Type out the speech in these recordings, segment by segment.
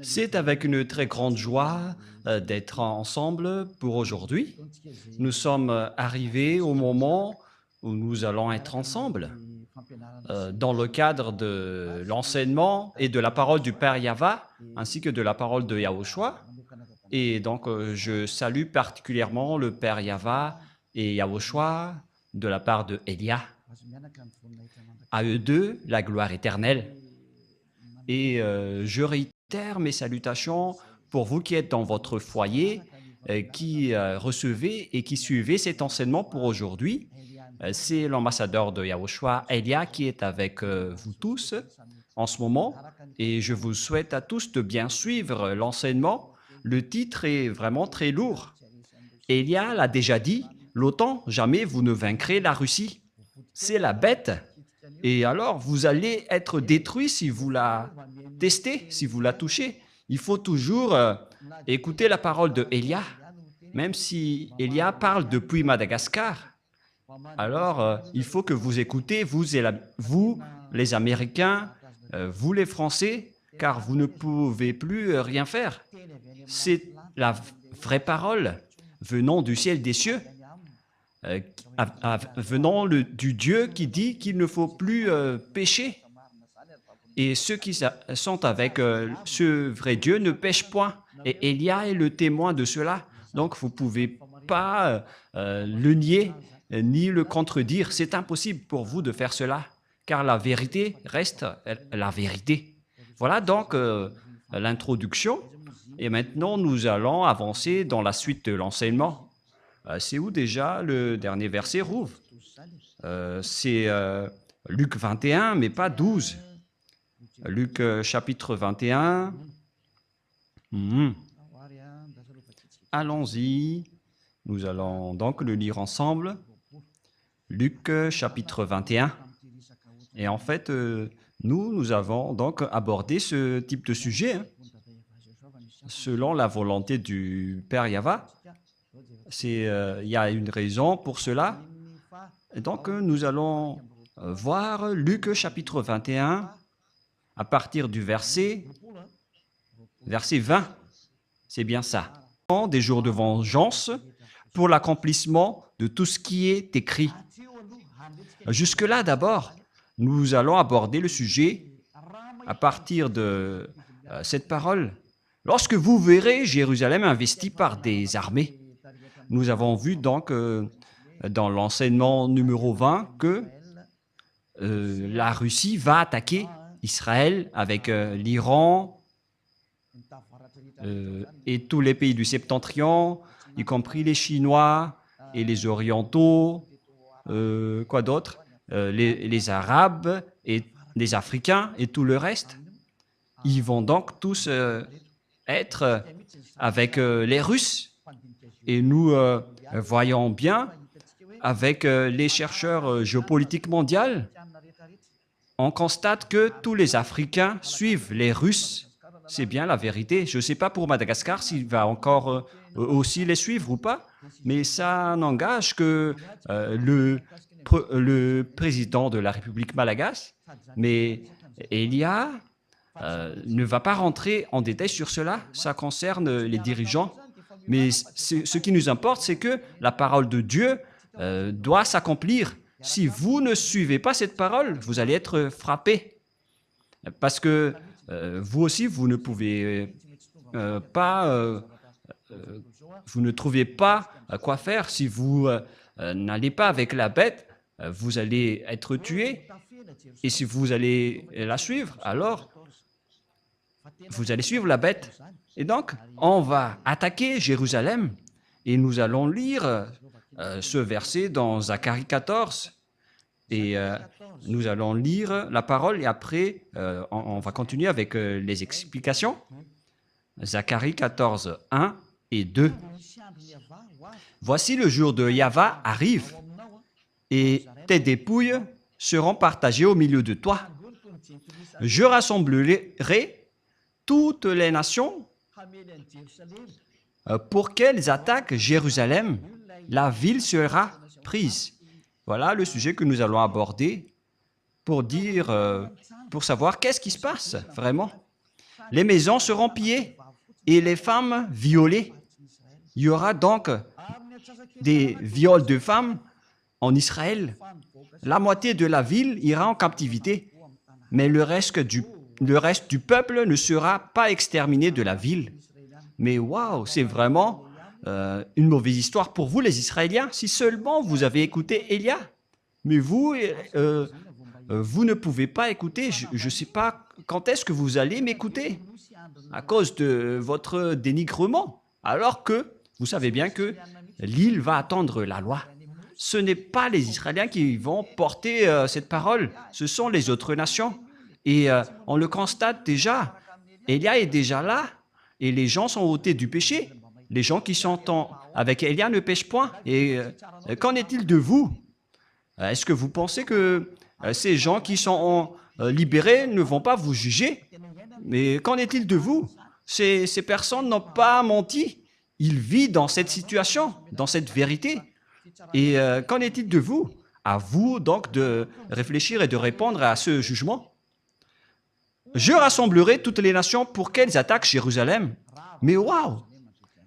C'est avec une très grande joie d'être ensemble pour aujourd'hui. Nous sommes arrivés au moment où nous allons être ensemble dans le cadre de l'enseignement et de la parole du Père Yava, ainsi que de la parole de Yahushua. Et donc, je salue particulièrement le Père Yava et Yahushua de la part de Elia. À eux deux, la gloire éternelle. Et je réitère mes salutations pour vous qui êtes dans votre foyer, qui recevez et qui suivez cet enseignement pour aujourd'hui. C'est l'ambassadeur de Yahushua, Elia, qui est avec vous tous en ce moment. Et je vous souhaite à tous de bien suivre l'enseignement. Le titre est vraiment très lourd. Elia l'a déjà dit, l'OTAN, jamais vous ne vaincrez la Russie. C'est la bête. Et alors, vous allez être détruit si vous la testez, si vous la touchez. Il faut toujours écouter la parole de Elia, même si Elia parle depuis Madagascar. Alors, il faut que vous écoutez, vous, les Américains, vous les Français, car vous ne pouvez plus rien faire. C'est la vraie parole venant du ciel des cieux, venant du Dieu qui dit qu'il ne faut plus pécher. Et ceux qui sont avec ce vrai Dieu ne pêchent point. Et Élia est le témoin de cela. Donc, vous ne pouvez pas le nier ni le contredire. C'est impossible pour vous de faire cela, car la vérité reste la vérité. Voilà donc l'introduction. Et maintenant, nous allons avancer dans la suite de l'enseignement. C'est où déjà le dernier verset, Rouve? C'est Luc 21, mais pas 12. Luc chapitre 21. Allons-y. Nous allons donc le lire ensemble. Luc chapitre 21. Et en fait, nous avons donc abordé ce type de sujet selon la volonté du Père Yava. Il y a une raison pour cela. Et donc, nous allons voir Luc chapitre 21 à partir du verset 20. C'est bien ça. Des jours de vengeance pour l'accomplissement de tout ce qui est écrit. Jusque-là, d'abord, nous allons aborder le sujet à partir de cette parole. Lorsque vous verrez Jérusalem investie par des armées, nous avons vu donc dans l'enseignement numéro 20 que la Russie va attaquer Israël avec l'Iran et tous les pays du Septentrion, y compris les Chinois et les Orientaux, quoi d'autre, les Arabes et les Africains et tout le reste. Ils vont donc tous être avec les Russes. Et nous voyons bien avec les chercheurs géopolitiques mondiaux, on constate que tous les Africains suivent les Russes. C'est bien la vérité. Je ne sais pas pour Madagascar s'il va encore aussi les suivre ou pas, mais ça n'engage que le président de la République malagasy, mais Elia ne va pas rentrer en détail sur cela. Ça concerne les dirigeants. Mais ce qui nous importe, c'est que la parole de Dieu doit s'accomplir. Si vous ne suivez pas cette parole, vous allez être frappé. Parce que vous aussi, vous ne pouvez vous ne trouvez pas quoi faire. Si vous n'allez pas avec la bête, vous allez être tué. Et si vous allez la suivre, alors vous allez suivre la bête. Et donc, on va attaquer Jérusalem et nous allons lire ce verset dans Zacharie 14. Et nous allons lire la parole et après, on va continuer avec les explications. Zacharie 14, 1 et 2. Voici le jour de Yahva arrive et tes dépouilles seront partagées au milieu de toi. Je rassemblerai toutes les nations pour qu'elles attaquent Jérusalem. La ville sera prise. Voilà le sujet que nous allons aborder pour savoir qu'est-ce qui se passe vraiment. Les maisons seront pillées et les femmes violées. Il y aura donc des viols de femmes en Israël. La moitié de la ville ira en captivité, mais le reste du peuple ne sera pas exterminé de la ville. Mais waouh, c'est vraiment une mauvaise histoire pour vous, les Israéliens, si seulement vous avez écouté Élia. Mais vous, vous ne pouvez pas écouter. Je ne sais pas quand est-ce que vous allez m'écouter à cause de votre dénigrement, alors que vous savez bien que l'île va attendre la loi. Ce n'est pas les Israéliens qui vont porter cette parole, ce sont les autres nations. Et on le constate déjà, Élia est déjà là, et les gens sont ôtés du péché. Les gens qui sont avec Élia ne pêchent point. Et qu'en est-il de vous? Est-ce que vous pensez que ces gens qui sont libérés ne vont pas vous juger? Mais qu'en est-il de vous? Ces personnes n'ont pas menti. Ils vivent dans cette situation, dans cette vérité. Et qu'en est-il de vous? À vous donc de réfléchir et de répondre à ce jugement. Je rassemblerai toutes les nations pour qu'elles attaquent Jérusalem. Mais waouh!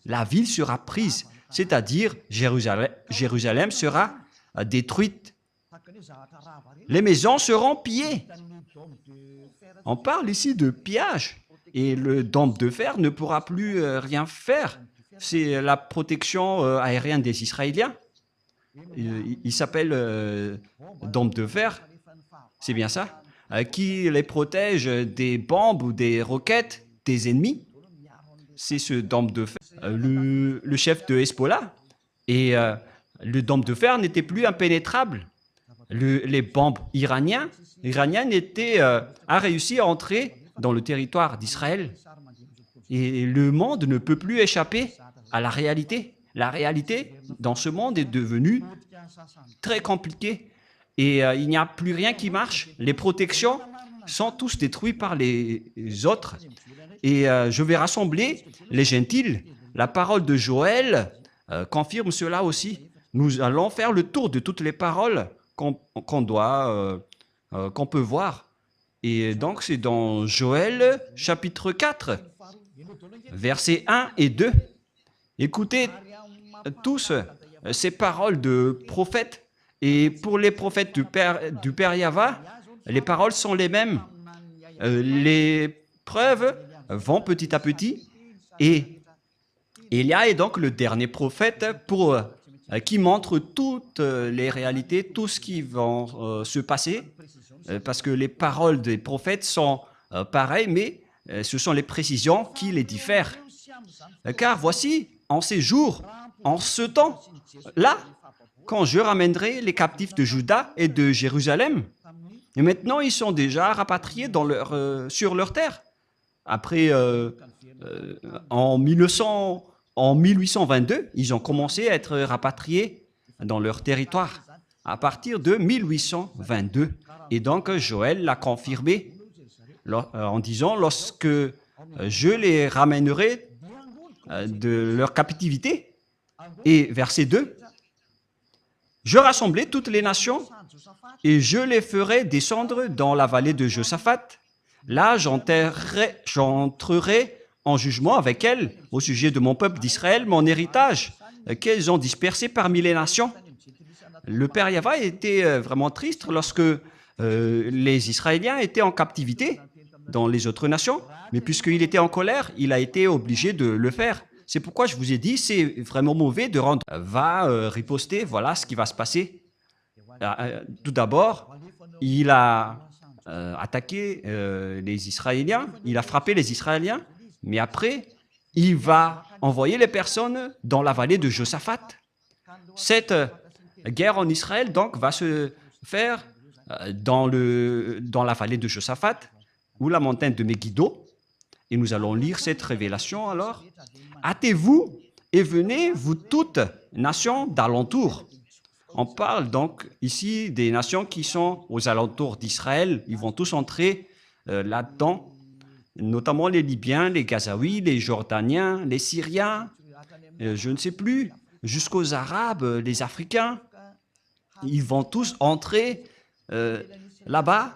La ville sera prise, c'est-à-dire Jérusalem sera détruite. Les maisons seront pillées. On parle ici de pillage. Et le dôme de fer ne pourra plus rien faire. C'est la protection aérienne des Israéliens. Il s'appelle dôme de fer. C'est bien ça? Qui les protège des bombes ou des roquettes des ennemis. C'est ce dôme de fer. Le chef de Hezbollah. Et le dôme de fer n'était plus impénétrable. Les bombes iraniennes a réussi à entrer dans le territoire d'Israël. Et le monde ne peut plus échapper à la réalité. La réalité dans ce monde est devenue très compliquée. Et il n'y a plus rien qui marche. Les protections sont tous détruites par les autres. Et je vais rassembler les gentils. La parole de Joël confirme cela aussi. Nous allons faire le tour de toutes les paroles qu'on peut voir. Et donc, c'est dans Joël, chapitre 4, versets 1 et 2. Écoutez tous ces paroles de prophètes. Et pour les prophètes du Père Yahva, les paroles sont les mêmes. Les preuves vont petit à petit. Et Élia est donc le dernier prophète qui montre toutes les réalités, tout ce qui va se passer, parce que les paroles des prophètes sont pareilles, mais ce sont les précisions qui les diffèrent. Car voici, en ces jours, en ce temps-là, quand je ramènerai les captifs de Juda et de Jérusalem, et maintenant ils sont déjà rapatriés sur leur terre. Après, en 1822, ils ont commencé à être rapatriés dans leur territoire, à partir de 1822. Et donc, Joël l'a confirmé en disant, lorsque je les ramènerai de leur captivité, et verset 2, je rassemblerai toutes les nations et je les ferai descendre dans la vallée de Josaphat. Là, j'entrerai en jugement avec elles au sujet de mon peuple d'Israël, mon héritage, qu'elles ont dispersé parmi les nations. Le Père Yahva était vraiment triste lorsque les Israéliens étaient en captivité dans les autres nations, mais puisqu'il était en colère, il a été obligé de le faire. C'est pourquoi je vous ai dit, c'est vraiment mauvais de rendre. Va riposter, voilà ce qui va se passer. Tout d'abord, il a attaqué les Israéliens, il a frappé les Israéliens, mais après, il va envoyer les personnes dans la vallée de Josaphat. Cette guerre en Israël, donc, va se faire dans la vallée de Josaphat, ou la montagne de Megiddo. Et nous allons lire cette révélation alors. Hâtez-vous et venez, vous toutes, nations d'alentour. On parle donc ici des nations qui sont aux alentours d'Israël. Ils vont tous entrer là-dedans, notamment les Libyens, les Gazaouis, les Jordaniens, les Syriens, je ne sais plus, jusqu'aux Arabes, les Africains. Ils vont tous entrer là-bas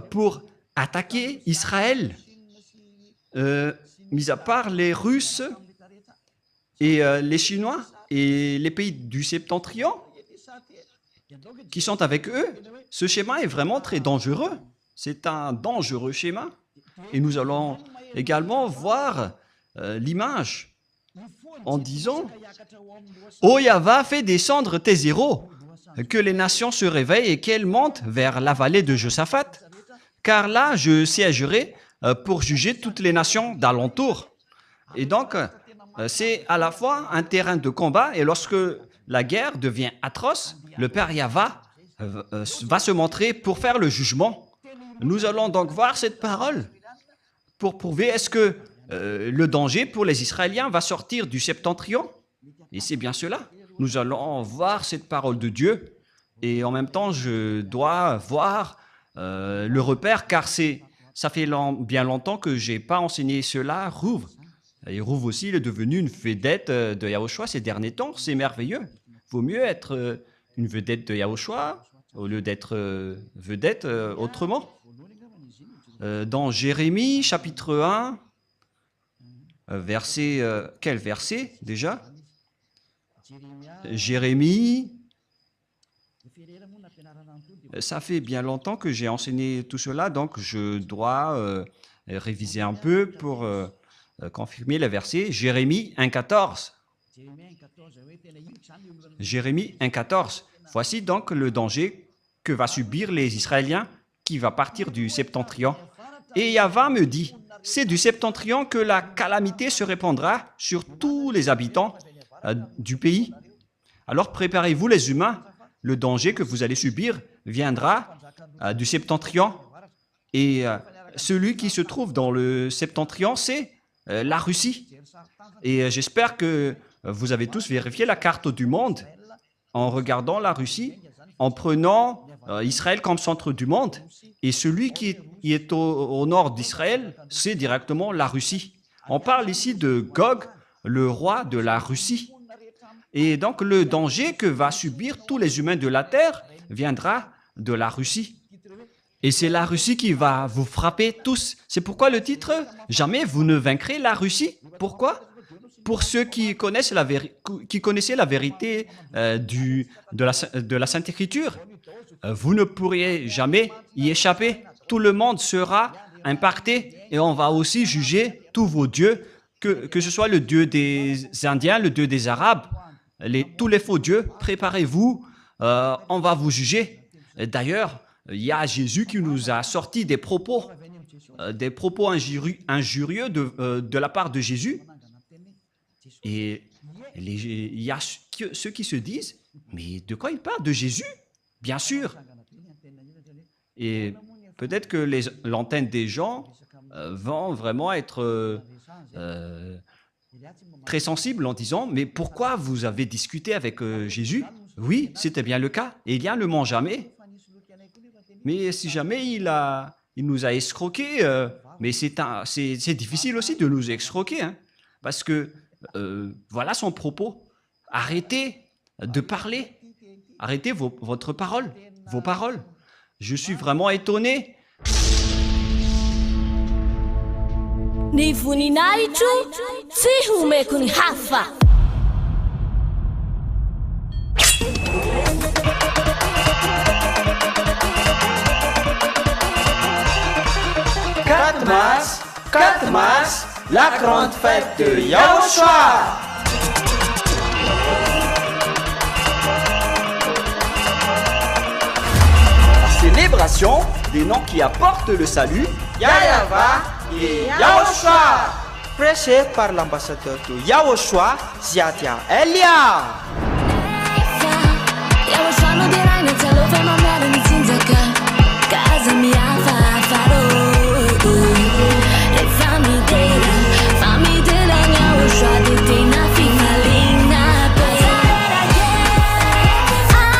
pour attaquer Israël. euh, mis à part les Russes et les Chinois et les pays du septentrion qui sont avec eux, ce schéma est vraiment très dangereux. C'est un dangereux schéma. Et nous allons également voir l'image en disant « Ô Yahva, fais descendre tes héros, que les nations se réveillent et qu'elles montent vers la vallée de Josaphat, car là je siégerai pour juger toutes les nations d'alentour. » Et donc, c'est à la fois un terrain de combat et lorsque la guerre devient atroce, le Père Yahva va se montrer pour faire le jugement. Nous allons donc voir cette parole pour prouver est-ce que le danger pour les Israéliens va sortir du septentrion. Et c'est bien cela. Nous allons voir cette parole de Dieu et en même temps, je dois voir le repère car ça fait bien longtemps que je n'ai pas enseigné cela. Rouv. Et Rouv aussi, il est devenu une vedette de Yahushua ces derniers temps. C'est merveilleux. Il vaut mieux être une vedette de Yahushua au lieu d'être vedette autrement. Dans Jérémie, chapitre 1, verset... quel verset déjà? Jérémie... Ça fait bien longtemps que j'ai enseigné tout cela, donc je dois réviser un peu pour confirmer le verset. Jérémie 1,14. Jérémie 1,14. Voici donc le danger que va subir les Israéliens qui va partir du septentrion. Et Yahva me dit, c'est du septentrion que la calamité se répandra sur tous les habitants du pays. Alors préparez-vous les humains, le danger que vous allez subir viendra du septentrion. Et celui qui se trouve dans le septentrion, c'est la Russie. Et j'espère que vous avez tous vérifié la carte du monde en regardant la Russie, en prenant Israël comme centre du monde. Et celui qui est au nord d'Israël, c'est directement la Russie. On parle ici de Gog, le roi de la Russie. Et donc le danger que va subir tous les humains de la terre viendra de la Russie. Et c'est la Russie qui va vous frapper tous. C'est pourquoi le titre « Jamais vous ne vaincrez la Russie ». Pourquoi? Pour ceux qui connaissaient la vérité de la Sainte Écriture, vous ne pourriez jamais y échapper. Tout le monde sera impacté et on va aussi juger tous vos dieux, que ce soit le dieu des Indiens, le dieu des Arabes, tous les faux dieux. Préparez-vous, on va vous juger. D'ailleurs, il y a Jésus qui nous a sorti des propos injurieux de la part de Jésus. Et il y a ceux qui se disent, mais de quoi il parle? De Jésus? Bien sûr. Et peut-être que l'antenne des gens vont vraiment être très sensibles en disant, mais pourquoi vous avez discuté avec Jésus? Oui, c'était bien le cas. Et il ne ment jamais. Mais si jamais il nous a escroqués, mais c'est difficile aussi de nous escroquer, hein, parce que voilà son propos. Arrêtez de parler. Arrêtez votre parole, vos paroles. Je suis vraiment étonné. Quatre mars, la grande fête de Yahushua. Célébration des noms qui apportent le salut, Yahva et Yahushua. Prêché par l'ambassadeur de Yahushua, Ziadia Elia.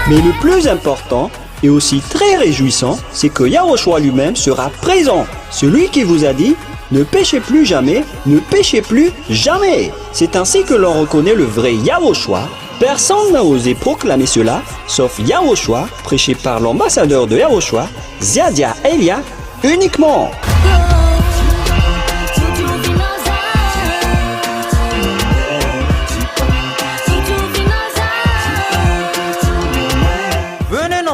Mais le plus important et aussi très réjouissant, c'est que Yahushua lui-même sera présent. Celui qui vous a dit « Ne péchez plus jamais, ne péchez plus jamais ». C'est ainsi que l'on reconnaît le vrai Yahushua. Personne n'a osé proclamer cela, sauf Yahushua, prêché par l'ambassadeur de Yahushua, Ziadia Elia, uniquement.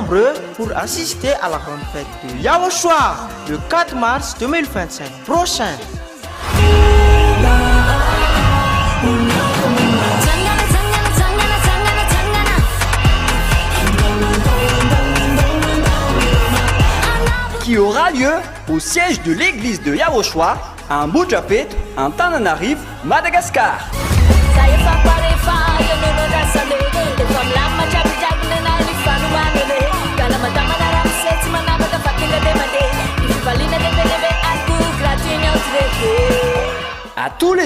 nombreux pour assister à la grande fête de Yaoshua le 4 mars 2025 prochain. Qui aura lieu au siège de l'église de Yaoshua à Mbujapit, en Tananarive, Madagascar. À tous les